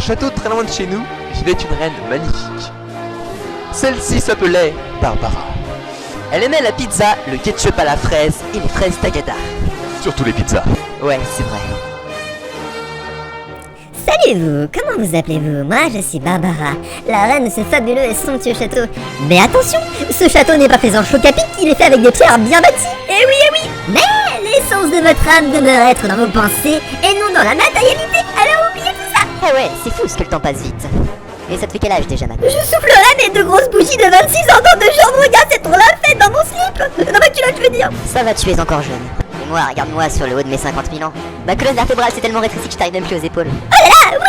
château très loin de chez nous vivait une reine magnifique. Celle-ci s'appelait Barbara. Elle aimait la pizza, le ketchup à la fraise et les fraises tagada. Surtout les pizzas. Ouais, c'est vrai. Salut vous, comment vous appelez-vous? Moi je suis Barbara, la reine de ce fabuleux et somptueux château. Mais attention, ce château n'est pas fait en choc à pic, il est fait avec des pierres bien bâties. Eh oui, eh oui. Mais l'essence de votre âme demeure être dans vos pensées et non dans la matérialité, alors oubliez tout ça. Ah ouais, c'est fou ce que le temps passe vite. Et ça te fait quel âge déjà maintenant? Je soufflerai mes 2 grosses bougies de 26 ans dans 2 jours, regarde, c'est trop la fête dans mon slip. Dans ma culotte, je veux dire. Ça va, tu es encore jeune. Et moi, regarde-moi sur le haut de mes 50 000 ans. Ma colonne vertébrale s'est tellement rétrécie que je t'arrive même plus aux épaules. Oh là là,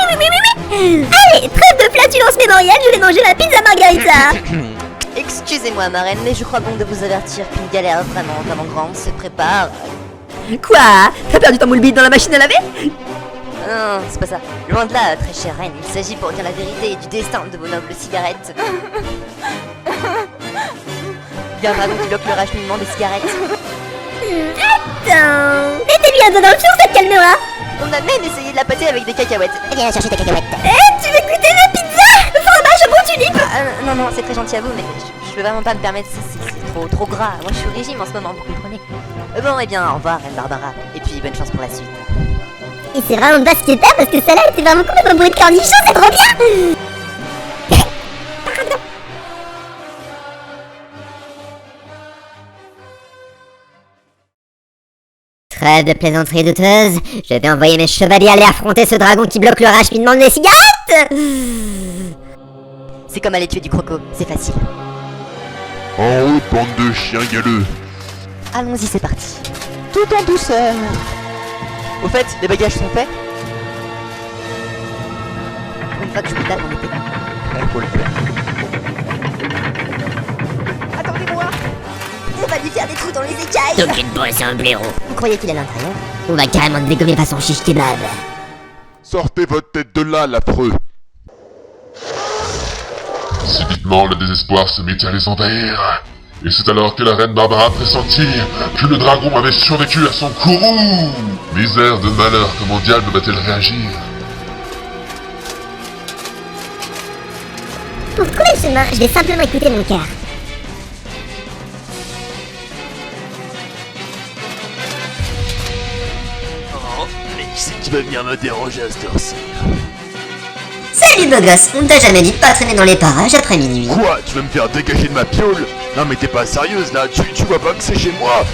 oui. Allez, trêve de flatulence mémorielle, je vais manger ma pizza margarita. Excusez-moi, ma reine, mais je crois bon de vous avertir qu'une galère vraiment grande se prépare. Quoi? T'as perdu ton moule bide dans la machine à laver? Non, c'est pas ça. Loin de là, très chère reine, il s'agit pour dire la vérité du destin de vos nobles cigarettes. Il y a un dragon qui bloque le racheminement des cigarettes. Attends, mais t'es bien dans le fion, cette calmera. On a même essayé de la pâter avec des cacahuètes. Viens chercher tes cacahuètes. Tu veux goûter ma pizza? Fromage bon tulipe. Non, c'est très gentil à vous, mais je peux vraiment pas me permettre, c'est trop gras. Moi je suis au régime en ce moment, vous comprenez. Bon, eh bien, au revoir, reine Barbara. Et puis, bonne chance pour la suite. Et c'est vraiment pas ce qui parce que celle-là était vraiment complètement bourrée de cornichons, c'est trop bien. Trêve de plaisanterie douteuse, je vais envoyer mes chevaliers aller affronter ce dragon qui bloque le racheminement des cigarettes. C'est comme aller tuer du croco, c'est facile. En route, bande de chiens galeux. Allons-y, c'est parti. Tout en douceur. Au fait, les bagages sont faits? Une fois que je vous tape, on était. Ouais, faut le faire. Attendez-moi. On va lui faire des trous dans les écailles. Aucune bosse un blaireau. Vous croyez qu'il est à l'intérieur? On va carrément te dégommer façon chiche kebab. Sortez votre tête de là, l'affreux. Subitement, le désespoir se mit à les envahir. Et c'est alors que la reine Barbara pressentit que le dragon avait survécu à son courroux. Misère de malheur, comment diable va-t-elle réagir? Pour trouver le chemin, je vais simplement écouter mon cœur. Oh, mais qui c'est qui va venir me déranger à cette heure-ci? Salut beau gosse, on t'a jamais dit de pas traîner dans les parages après minuit. Quoi? Tu veux me faire dégager de ma piole? Non mais t'es pas sérieuse là, tu vois pas que c'est chez moi?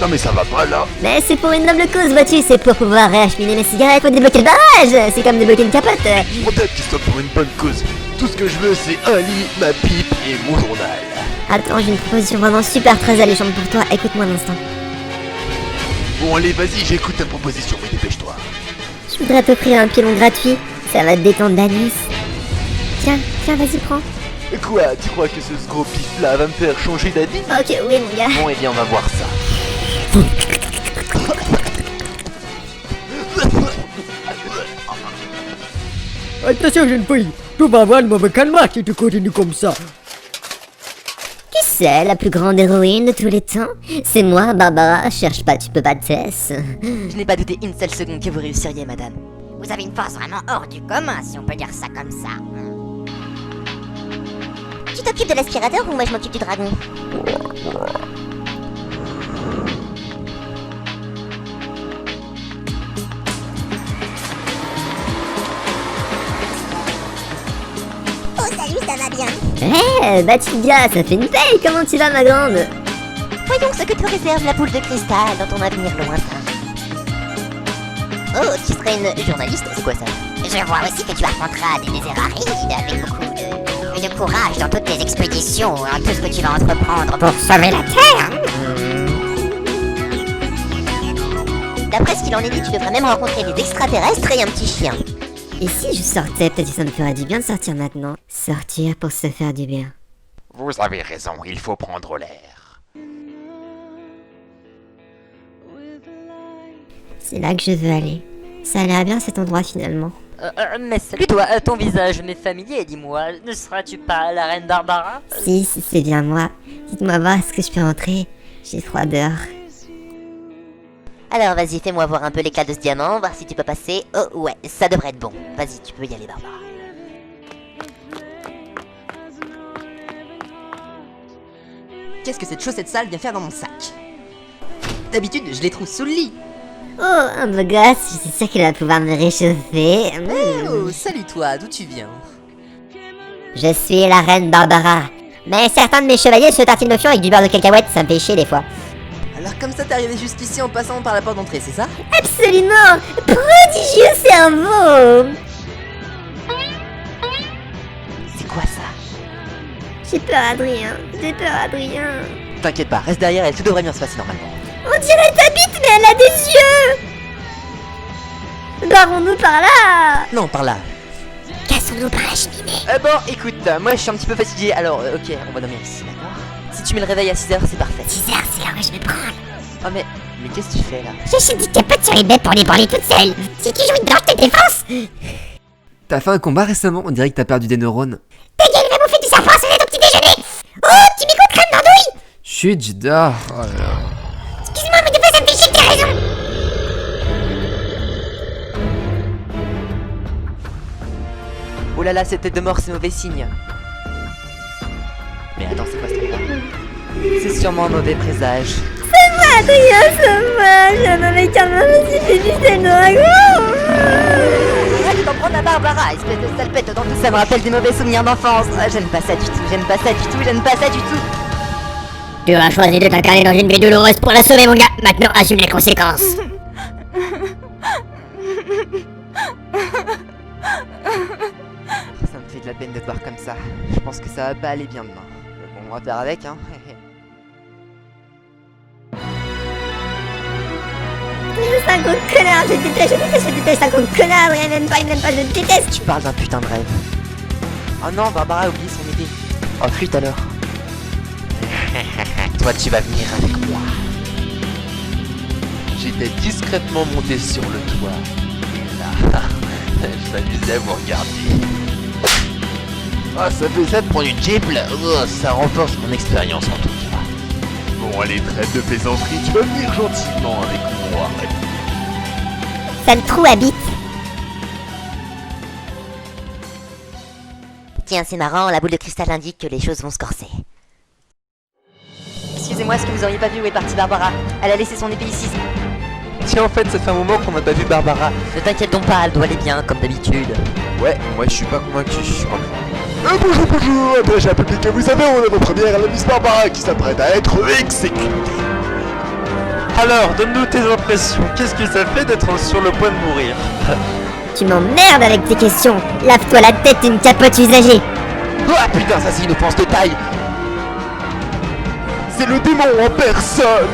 Non mais ça va pas là. Mais c'est pour une noble cause, vois-tu, c'est pour pouvoir réacheminer mes cigarettes, faut débloquer le barrage. C'est comme débloquer une capote. Peut-être qu'il soit pour une bonne cause. Tout ce que je veux, c'est un lit, ma pipe et mon journal. Attends, j'ai une proposition vraiment super très alléchante pour toi, écoute-moi un instant. Bon, allez, vas-y, j'écoute ta proposition, mais dépêche-toi. Je voudrais t'offrir un pilon gratuit, ça va te détendre d'anis. Tiens, vas-y, prends. Quoi? Tu crois que ce gros pif-là va me faire changer d'avis? Ok, oui, mon gars. Bon, eh bien, on va voir ça. Attention, jeune fille, tu vas avoir le mauvais calmar si tu continues comme ça. Qui c'est, la plus grande héroïne de tous les temps? C'est moi, Barbara, cherche pas, tu peux pas te cesse. Je n'ai pas douté une seule seconde que vous réussiriez, madame. Vous avez une force vraiment hors du commun, si on peut dire ça comme ça. Tu t'occupes de l'aspirateur ou moi je m'occupe du dragon? Oh salut, ça va bien. Batiga, ça fait une paye, comment tu vas, ma grande? Voyons ce que te réserve la boule de cristal dans ton avenir lointain. Oh, tu serais une journaliste, c'est quoi ça? Je vois aussi que tu affronteras des désert arides avec beaucoup de courage dans toutes tes expéditions, hein, tout ce que tu vas entreprendre pour sauver la Terre. D'après ce qu'il en est dit, tu devrais même rencontrer des extraterrestres et un petit chien. Et si je sortais, peut-être que ça me ferait du bien de sortir maintenant. Sortir pour se faire du bien. Vous avez raison, il faut prendre l'air. C'est là que je veux aller. Ça a l'air bien cet endroit finalement. Mais salut toi, ton visage m'est familier, dis-moi, ne seras-tu pas la reine Barbara? Si, c'est bien moi. Dites-moi voir, est-ce que je peux entrer? J'ai froideur. Alors vas-y, fais-moi voir un peu l'éclat de ce diamant, voir si tu peux passer. Oh ouais, ça devrait être bon. Vas-y, tu peux y aller, Barbara. Qu'est-ce que cette chaussette sale vient faire dans mon sac? D'habitude, je les trouve sous le lit. Oh, un beau gosse, je suis sûre qu'il va pouvoir me réchauffer. Oh, salut toi, d'où tu viens? Je suis la reine Barbara. Mais certains de mes chevaliers se tartinent de fion avec du beurre de cacahuète, ça me fait chier des fois. Alors comme ça t'es arrivé jusqu'ici en passant par la porte d'entrée, c'est ça? Absolument! Prodigieux cerveau! C'est quoi ça? J'ai peur, Adrien. J'ai peur, Adrien. T'inquiète pas, reste derrière elle, tout devrait bien se passer normalement. On dirait ta bite, mais elle a des yeux! Barrons-nous par là! Non, par là. Cassons-nous par la cheminée. Bon, écoute, moi je suis un petit peu fatigué, alors ok, on va dormir ici, d'accord? Si tu mets le réveil à 6h, c'est parfait. 10 heures, c'est l'heure où je me branle. Oh mais qu'est-ce que tu fais là? Je dis qu'elle peut te sur les bêtes pour les branler toute seule. Si tu joues de tes défenses, T'as fait un combat récemment, on dirait que t'as perdu des neurones. ta gueule va bouffer du serpent à ton petit déjeuner. Oh, tu m'écoutes, crème d'andouille? Chut, Jida. Oh là là. Excuse-moi, mais des fois ça me fait chier, t'as raison. Oh là là, cette tête de mort, c'est mauvais signe. Mais attends, c'est quoi ce truc-là? C'est sûrement un mauvais présage. Adrien, ça va, j'en avais qu'un même si j'ai vu des dragons. Arrête d'en prendre à Barbara, espèce de salpette dans tout ça me rappelle des mauvais souvenirs d'enfance. Ah, j'aime pas ça du tout, j'aime pas ça du tout, j'aime pas ça du tout. Tu as choisi de t'incarner dans une vie douloureuse pour la sauver, mon gars. Maintenant, assume les conséquences. Ça me fait de la peine de te voir comme ça. Je pense que ça va pas aller bien demain. Mais bon, on va faire avec, hein. C'est un gros connard, je déteste un gros connard, Adrien, il m'aime pas, je le déteste. Tu parles d'un putain de rêve. Oh non, Barbara a oublié son épée. Oh, flûte alors. Toi, tu vas venir avec moi. J'étais discrètement monté sur le toit. Et là, je m'amusais à vous regarder. Oh, ça fait ça de prendre une Jeep là. Oh, ça renforce mon expérience en tout cas. Bon, allez, trêve de plaisanterie, tu vas venir gentiment avec moi. Ça le trou habite. Tiens, c'est marrant, la boule de cristal indique que les choses vont se corser. Excusez-moi, est-ce que vous auriez pas vu où est partie Barbara? Elle a laissé son épée ici. Tiens, en fait, ça fait un moment qu'on n'a pas vu Barbara. Ne t'inquiète donc pas, elle doit aller bien, comme d'habitude. Ouais, moi je suis pas convaincu. Bonjour, j'ai un public, vous savez, on est votre première à la Miss Barbara qui s'apprête à être exécutée. Alors, donne-nous tes impressions. Qu'est-ce que ça fait d'être sur le point de mourir? Tu m'emmerdes avec tes questions. Lave-toi la tête d'une capote usagée. Ah putain, ça c'est une offense de taille. C'est le démon en personne.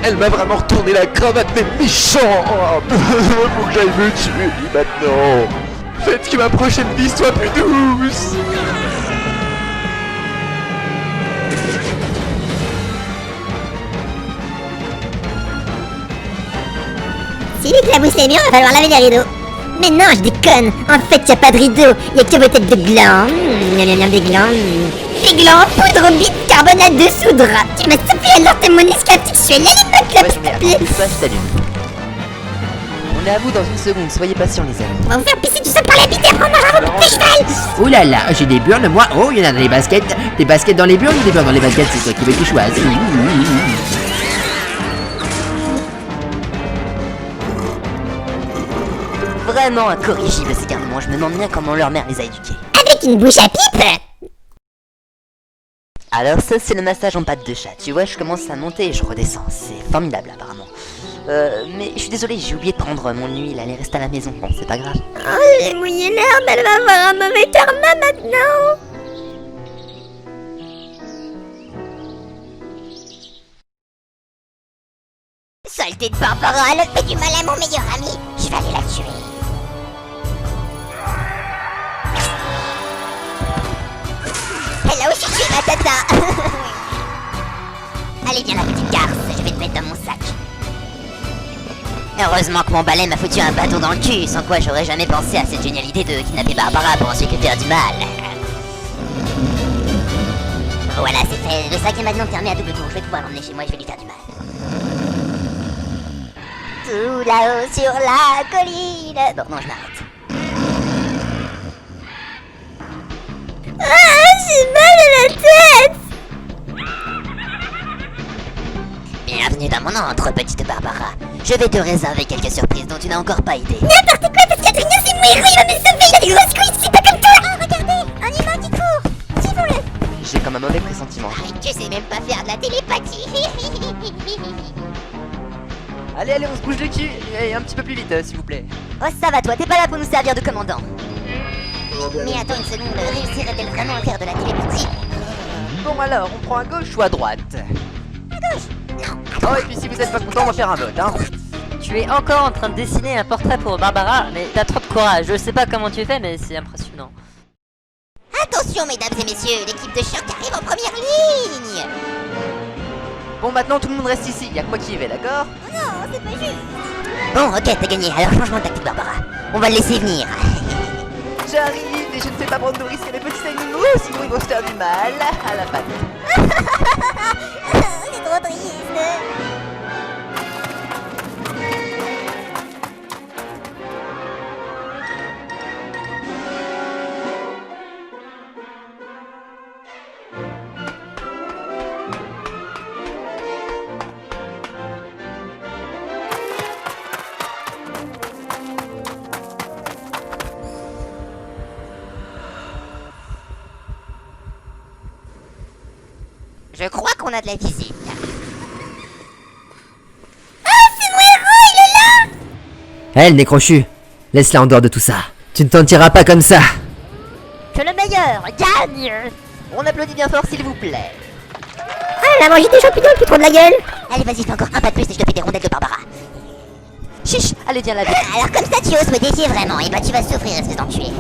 Elle m'a vraiment retourné la cravate, mais méchant. Faut que j'aille me tuer maintenant. Faites que ma prochaine vie soit plus douce. Si l'éclabousse est mieux, va falloir laver les rideaux. Mais non, je déconne. En fait, y a pas de rideaux. Y a que vos têtes de glands. Des glands. Des glands, poudre, bite, carbonate de soude. Tu m'as soufflé alors tes monisques sexuels. Allez, ma clope, s'il te plaît. Ça, je t'allume. On est à vous dans une seconde, soyez patients les amis. On va vous faire pisser du sang par la bite et après on mangera vos petits cheval. Oh là là, j'ai des burnes moi. Oh, il y en a dans les baskets. Des baskets dans les burnes ou des burnes dans les baskets? C'est toi qui veux que je choisisse. Vraiment incorrigible ces garnements, je me demande bien comment leur mère les a éduqués. Avec une bouche à pipe. Alors ça c'est le massage en patte de chat, tu vois je commence à monter et je redescends, c'est formidable apparemment. Mais je suis désolé, j'ai oublié de prendre mon huile, elle est restée à la maison, bon c'est pas grave. Oh, j'ai mouillé l'herbe, elle va avoir un mauvais karma maintenant. Saleté de Barbara, elle a fait du mal à mon meilleur ami. Je vais aller la tuer. Elle a aussi tué ma tata. Allez viens la petite garce, je vais te mettre dans mon sac. Heureusement que mon balai m'a foutu un bâton dans le cul, sans quoi j'aurais jamais pensé à cette géniale idée de kidnapper Barbara pour ensuite lui faire du mal. Voilà, c'est fait. Le sac est maintenant fermé à double tour. Je vais pouvoir l'emmener chez moi et je vais lui faire du mal. tout là-haut sur la colline. Bon, non, je m'arrête. Ah, j'ai mal à la tête. Bienvenue dans mon antre, petite Barbara. Je vais te réserver quelques surprises dont tu n'as encore pas idée. N'importe quoi, parce qu'Adrien c'est mon héros, il va me sauver, il a des grosses couilles, c'est pas comme toi. Oh, regardez, un humain qui court. Suivons-le. J'ai comme un mauvais pressentiment. Arrête, tu sais même pas faire de la télépathie. Allez, allez, on se bouge le cul. Et un petit peu plus vite, s'il vous plaît. Oh, ça va, toi, t'es pas là pour nous servir de commandant. Mais attends une seconde, réussirait-elle vraiment à faire de la télépathie? Bon alors, on prend à gauche ou à droite? À gauche. Oh, et puis si vous êtes pas content, on va faire un vote, hein. Tu es encore en train de dessiner un portrait pour Barbara, mais t'as trop de courage. Je sais pas comment tu fais, mais c'est impressionnant. Attention, mesdames et messieurs, l'équipe de choc arrive en première ligne. Bon, maintenant tout le monde reste ici, y'a que moi qui y vais, d'accord? Non, c'est pas juste. Bon, ok, t'as gagné. Alors changement de tactique, Barbara. On va le laisser venir. J'arrive et je ne fais pas prendre de risque à mes petits animaux, sinon ils vont se faire du mal à la patte. C'est trop triste. Je crois qu'on a de la visite. Elle, Nécrochu, laisse-la en dehors de tout ça. Tu ne t'en tireras pas comme ça. Que le meilleur gagne. On applaudit bien fort, s'il vous plaît. Ah, elle a mangé des champignons, le plus trop de la gueule. Allez, vas-y, fais encore un pas de plus et je te fais des rondelles de Barbara. Chiche, allez, viens là. Alors comme ça, tu oses me défier vraiment. Et bah, tu vas souffrir, espèce d'enculé.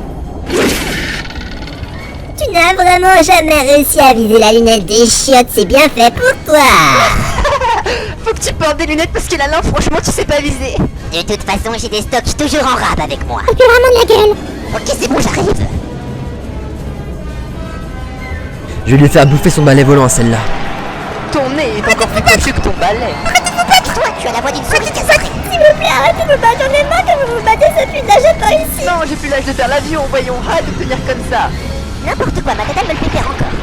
Tu n'as vraiment jamais réussi à viser la lunette des chiottes, c'est bien fait pour toi. Faut que tu portes des lunettes parce que là, franchement, tu sais pas viser. De toute façon, j'ai des stocks toujours en rab avec moi. Tu vraiment de la gueule. Ok, c'est bon, j'arrive. Je vais lui faire bouffer son balai volant, celle-là. Ton nez est encore plus pointu que ton balai. Toi, tu as la voix d'une souris cassée. S'il vous plaît, arrêtez de me battre, j'en ai marre que vous vous battez, ça pue de la jette par ici. Non, j'ai plus l'âge de faire l'avion, voyons, hâte de tenir comme ça. N'importe quoi, ma tata me le fait faire encore.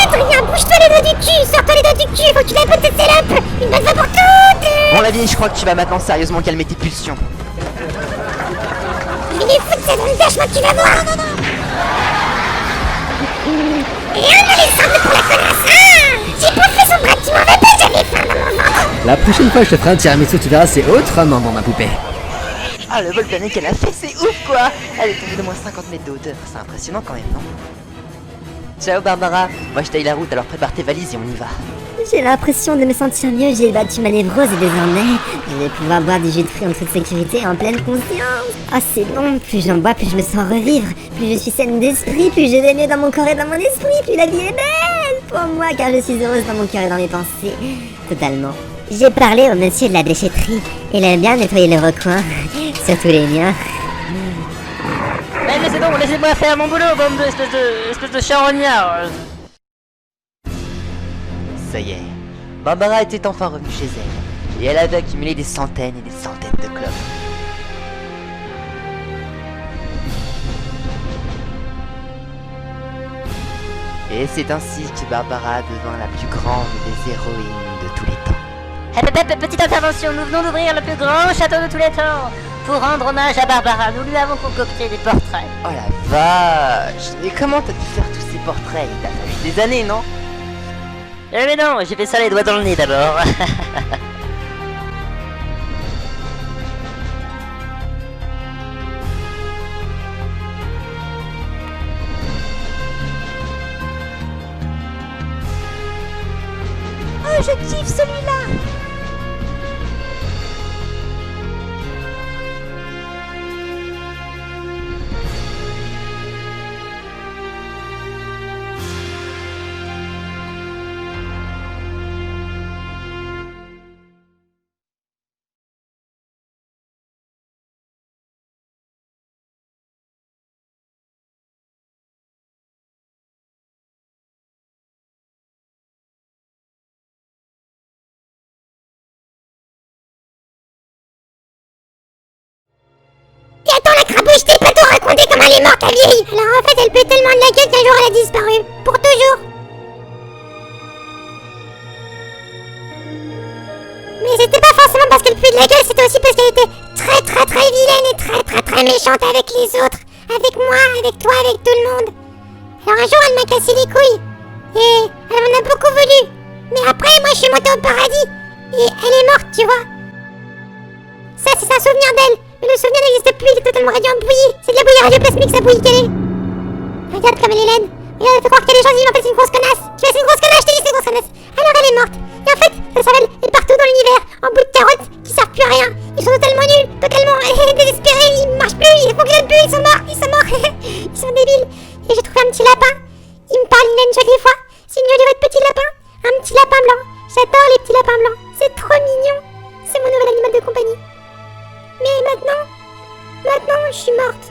Adrien, bouge-toi les doigts du cul, sors-toi les doigts du cul, faut que tu la bonne cette salope. Une bonne fois pour toutes. Bon, la vieille, je crois que tu vas maintenant sérieusement calmer tes pulsions. Il est fou de cette bandage, moi tu vas voir. Et on a les sangs pour la connasse. Ah, j'ai bouffé son bras, tu m'en veux pas, j'avais faim dans mon ventre. La prochaine fois que je te ferai un tiramisu, tu verras, c'est autrement, bon, ma poupée. Ah, le vol plané qu'elle a fait, c'est ouf, quoi. Elle est tombée de moins 50 mètres de hauteur. C'est impressionnant quand même, non? Ciao, Barbara. Moi, je taille la route, alors prépare tes valises et on y va. J'ai l'impression de me sentir mieux, j'ai battu ma névrose et désormais, je vais pouvoir boire du jus de fruits en toute sécurité en pleine conscience. Ah, c'est bon, plus j'en bois, plus je me sens revivre, plus je suis saine d'esprit, plus je vais mieux dans mon corps et dans mon esprit, plus la vie est belle pour moi car je suis heureuse dans mon cœur et dans mes pensées. Totalement. J'ai parlé au monsieur de la déchetterie, il aime bien nettoyer les recoins, surtout les miens. Mais laissez donc, laissez-moi faire mon boulot, bande espèce de charognard. Ça y est, Barbara était enfin revenue chez elle, et elle avait accumulé des centaines et des centaines de clopes. Et c'est ainsi que Barbara devint la plus grande des héroïnes de tous les temps. Petite intervention, nous venons d'ouvrir le plus grand château de tous les temps. Pour rendre hommage à Barbara, nous lui avons concocté des portraits. Oh la vache! Mais comment t'as pu faire tous ces portraits? Il t'a fallu des années, non? Mais non, j'ai fait ça les doigts dans le nez d'abord. Oh, je kiffe celui-là. Crabouche, t'es pas tout raconter comment elle est morte, la vieille. Alors en fait, elle pue tellement de la gueule qu'un jour elle a disparu. Pour toujours. Mais c'était pas forcément parce qu'elle pue de la gueule, c'était aussi parce qu'elle était très vilaine et très méchante avec les autres. Avec moi, avec toi, avec tout le monde. Alors un jour, elle m'a cassé les couilles. Et elle m'en a beaucoup voulu. Mais après, moi, je suis montée au paradis. Et elle est morte, tu vois. Ça, c'est un souvenir d'elle. Mais le souvenir n'existe plus, il est totalement radio bouilli. C'est de la bouillie radioplasmique, ça bouillie qu'elle est. Regarde comme elle est laine. Regarde, elle fait croire qu'elle est gentille, mais en fait, c'est une grosse connasse. Tu vois, c'est une grosse connasse, je t'ai dit, c'est une grosse connasse. Alors elle est morte. Et en fait, sa cervelle est partout dans l'univers, en bout de carottes, qui servent plus à rien. Ils sont totalement nuls, totalement désespérés, ils marchent plus, ils fonctionnent plus, ils sont morts. Ils sont débiles. Et j'ai trouvé un petit lapin. Il me parle, il a une jolie voix. C'est une jolie voix de petit lapin. Un petit lapin blanc. J'adore les petits lapins blancs. C'est trop mignon. C'est mon nouvel animal de compagnie. Mais maintenant, je suis morte.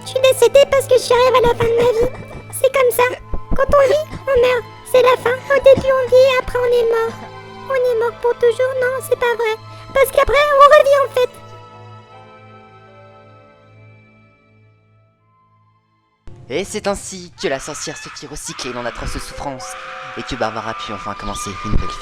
Je suis décédée parce que je suis arrivée à la fin de ma vie. C'est comme ça. Quand on vit, on meurt. C'est la fin. Au début, on vit et après, on est mort. On est mort pour toujours? Non, c'est pas vrai. Parce qu'après, on revit en fait. Et c'est ainsi que la sorcière se fit recycler dans d'atroces souffrances et que Barbara put enfin commencer une nouvelle vie.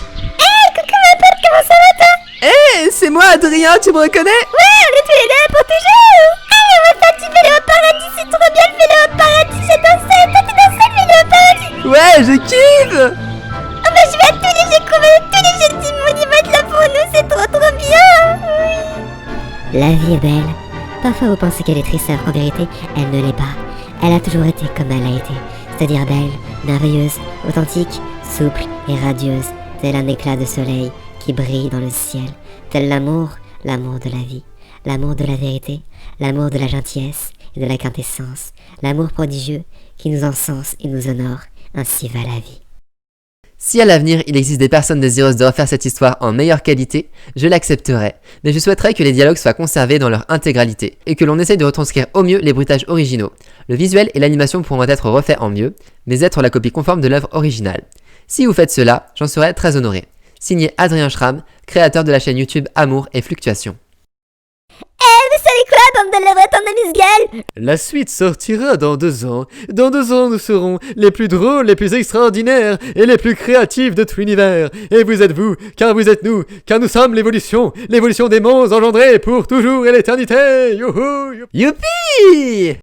Coucou ma pote, comment ça va toi? Eh, c'est moi Adrien, tu me reconnais? Ouais, on est tous les deux pour toujours. Ah, mais on va faire du vélo au paradis, c'est trop bien le vélo au paradis. J'adore ça, toi t'es dans ça le vélo au paradis? Ouais, je kiffe. Oh bah je vais à tous les jeux couverts, tous les jeux du monde, ils vont être là pour nous, c'est trop bien. Oui. La vie est belle. Parfois vous pensez qu'elle est triste, alors qu'en vérité, elle ne l'est pas. Elle a toujours été comme elle a été, c'est-à-dire belle, merveilleuse, authentique, souple et radieuse, tel un éclat de soleil qui brille dans le ciel, tel l'amour de la vie, l'amour de la vérité, l'amour de la gentillesse et de la quintessence, l'amour prodigieux qui nous encense et nous honore, ainsi va la vie. Si à l'avenir il existe des personnes désireuses de refaire cette histoire en meilleure qualité, je l'accepterai, mais je souhaiterais que les dialogues soient conservés dans leur intégralité, et que l'on essaye de retranscrire au mieux les bruitages originaux. Le visuel et l'animation pourront être refaits en mieux, mais être la copie conforme de l'œuvre originale. Si vous faites cela, j'en serai très honoré. Signé Adrien Schramm, créateur de la chaîne YouTube Amour et Fluctuations. Vous savez quoi, bande de lèvres en amuse-gueule? La suite sortira dans 2 ans. Dans 2 ans, nous serons les plus drôles, les plus extraordinaires et les plus créatifs de tout l'univers. Et vous êtes vous, car vous êtes nous, car nous sommes l'évolution des mondes engendrés pour toujours et l'éternité. Youhou, Youpi!